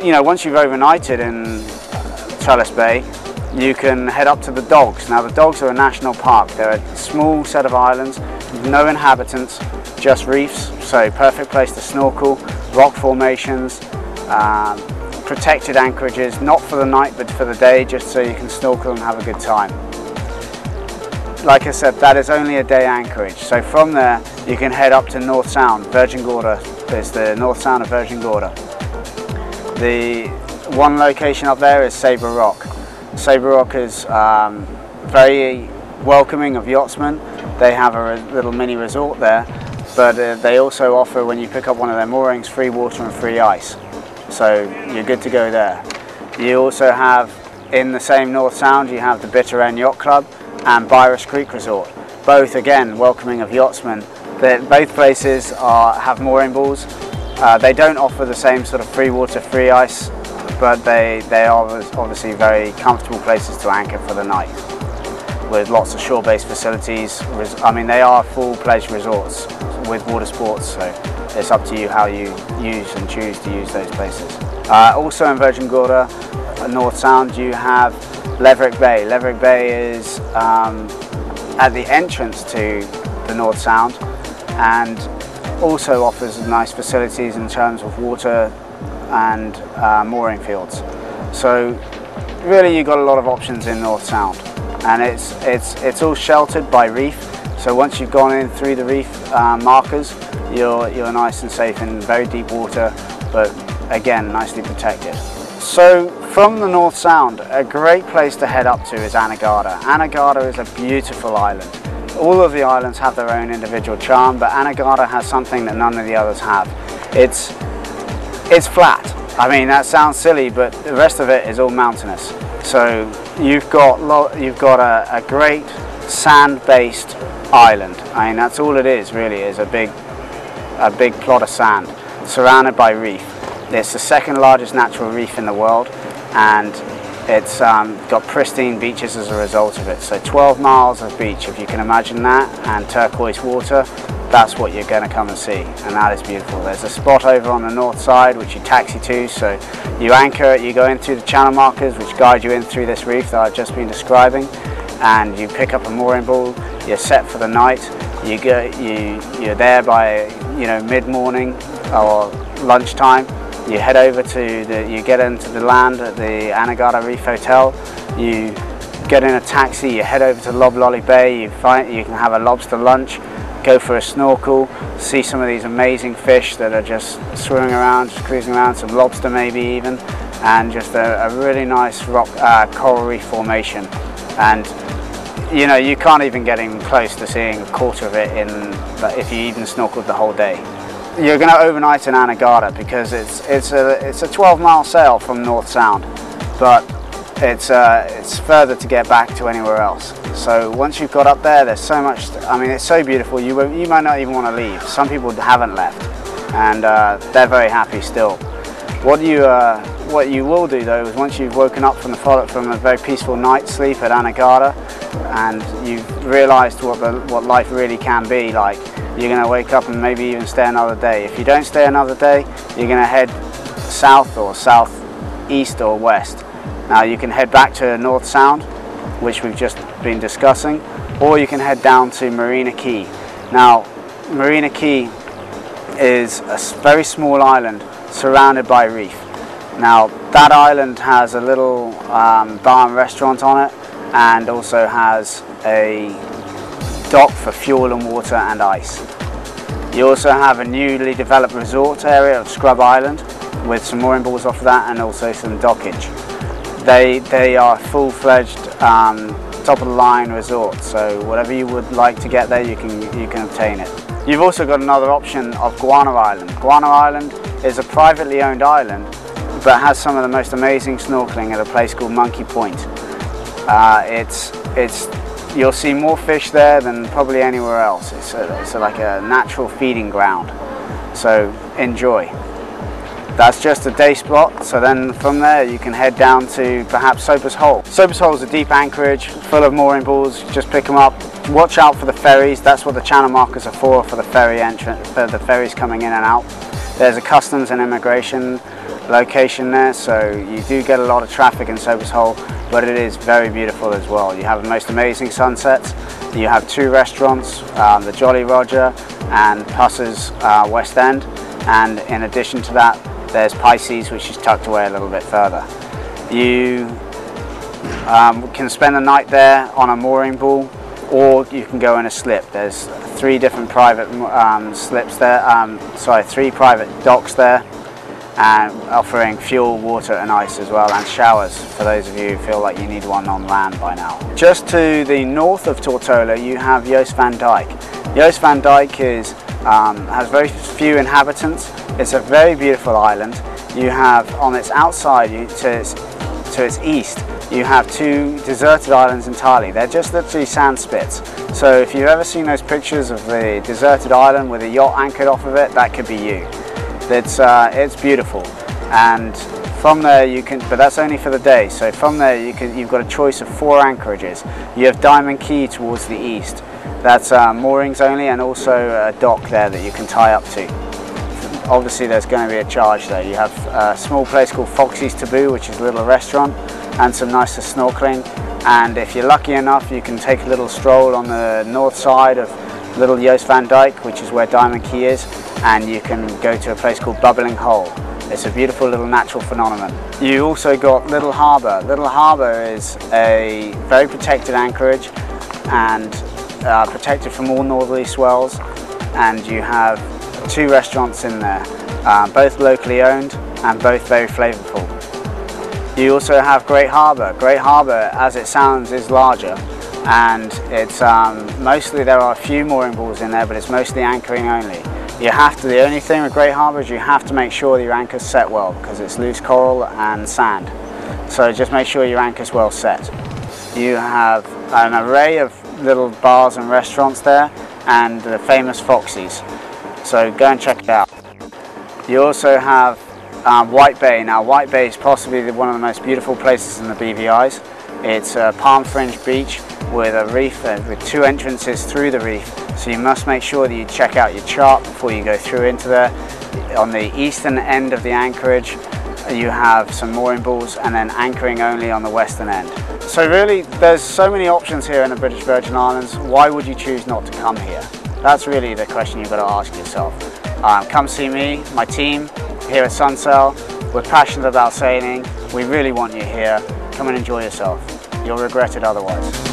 You know, once you've overnighted in Trellis Bay, you can head up to the Dogs. Now the Dogs are a national park. They're a small set of islands, no inhabitants, just reefs, so perfect place to snorkel, rock formations, protected anchorages, not for the night but for the day, just so you can snorkel and have a good time. Like I said, that is only a day anchorage, so from there you can head up to North Sound. Virgin Gorda is the North Sound of Virgin Gorda. The one location up there is Sabre Rock. Sabre Rock is very welcoming of yachtsmen. They have a little mini resort there, but they also offer, when you pick up one of their moorings, free water and free ice. So you're good to go there. You also have, in the same North Sound, you have the Bitter End Yacht Club and Byres Creek Resort. Both, again, welcoming of yachtsmen. Both places have mooring balls. They don't offer the same sort of free water, free ice, but they are obviously very comfortable places to anchor for the night, with lots of shore-based facilities. I mean, they are full-fledged resorts with water sports, so it's up to you how you use and choose to use those places. Also in Virgin Gorda, North Sound, you have Leverick Bay. Leverick Bay is at the entrance to the North Sound and also offers nice facilities in terms of water and mooring fields. So really you've got a lot of options in North Sound, and it's all sheltered by reef. So once you've gone in through the reef markers, you're nice and safe in very deep water, but again nicely protected. So from the North Sound, a great place to head up to is Anegada. Anegada is a beautiful island. All of the islands have their own individual charm, but Anegada has something that none of the others have. It's flat. I mean, that sounds silly, but the rest of it is all mountainous. So you've got a great sand-based island. I mean, that's all it is really, is a big plot of sand surrounded by reef. It's the second largest natural reef in the world, and it's got pristine beaches as a result of it. So 12 miles of beach, if you can imagine that, and turquoise water. That's what you're going to come and see, and that is beautiful. There's a spot over on the north side which you taxi to, so you anchor, you go in through the channel markers which guide you in through this reef that I've just been describing, and you pick up a mooring ball. You're set for the night. You're there by mid-morning or lunchtime. You head over to you get into the land at the Anegada Reef Hotel. You get in a taxi. You head over to Loblolly Bay. You can have a lobster lunch. Go for a snorkel, see some of these amazing fish that are just swimming around, just cruising around, some lobster maybe even, and just a really nice rock coral reef formation. And you can't even get even close to seeing a quarter of it if you even snorkeled the whole day. You're going to overnight in Anegada because it's a 12-mile sail from North Sound, but it's further to get back to anywhere else. So once you've got up there, there's so much. I mean, it's so beautiful. You might not even want to leave. Some people haven't left, and they're very happy still. What you will do though is, once you've woken up from a very peaceful night's sleep at Anegada, and you've realised what life really can be like, you're going to wake up and maybe even stay another day. If you don't stay another day, you're going to head south or southeast or west. Now you can head back to North Sound, which we've just been discussing, or you can head down to Marina Key. Now Marina Key is a very small island surrounded by reef. Now that island has a little bar and restaurant on it, and also has a dock for fuel and water and ice. You also have a newly developed resort area of Scrub Island with some mooring balls off of that, and also some dockage. They are full-fledged top-of-the-line resorts, so whatever you would like to get there, you can obtain it. You've also got another option of Guano Island. Guano Island is a privately owned island, but has some of the most amazing snorkeling at a place called Monkey Point. You'll see more fish there than probably anywhere else. It's like a natural feeding ground, so enjoy. That's just a day spot, so then from there you can head down to perhaps Soapers Hole. Soapers Hole is a deep anchorage full of mooring balls. Just pick them up. Watch out for the ferries. That's what the channel markers are for the ferry entrance, for the ferries coming in and out. There's a customs and immigration location there, so you do get a lot of traffic in Soapers Hole, but it is very beautiful as well. You have the most amazing sunsets. You have 2 restaurants, the Jolly Roger and Puss's West End, and in addition to that there's Pisces, which is tucked away a little bit further. You can spend the night there on a mooring bull, or you can go in a slip. There's 3 different private slips there, 3 private docks there, and offering fuel, water and ice as well, and showers for those of you who feel like you need one on land by now. Just to the north of Tortola you have Joost van Dyke. Joost van Dyke has very few inhabitants. It's a very beautiful island. You have on its outside, to its east, you have 2 deserted islands entirely. They're just literally sand spits. So if you've ever seen those pictures of the deserted island with a yacht anchored off of it, that could be you. It's beautiful, and from there you can, but that's only for the day. So from there you've got a choice of 4 anchorages. You have Diamond Key towards the east. That's moorings only, and also a dock there that you can tie up to. Obviously there's going to be a charge there. You have a small place called Foxy's Taboo, which is a little restaurant, and some nicer snorkeling. And if you're lucky enough, you can take a little stroll on the north side of Little Joost van Dyke, which is where Diamond Key is, and you can go to a place called Bubbling Hole. It's a beautiful little natural phenomenon. You also got Little Harbour. Little Harbour is a very protected anchorage, and protected from all northerly swells, and you have 2 restaurants in there, both locally owned and both very flavourful. You also have Great Harbour. Great Harbour, as it sounds, is larger, and it's mostly, there are a few mooring balls in there, but it's mostly anchoring only. The only thing with Great Harbour is you have to make sure that your anchor's set well, because it's loose coral and sand. So just make sure your anchor's well set. You have an array of little bars and restaurants there, and the famous Foxy's. So go and check it out. You also have White Bay. Now White Bay is possibly one of the most beautiful places in the BVI's. It's a palm fringe beach with a reef with 2 entrances through the reef, so you must make sure that you check out your chart before you go through into there. On the eastern end of the anchorage you have some mooring balls, and then anchoring only on the western end. So really there's so many options here in the British Virgin Islands. Why would you choose not to come here? That's really the question you've got to ask yourself. Come see me, my team here at Sunsail. We're passionate about sailing. We really want you here. Come and enjoy yourself. You'll regret it otherwise.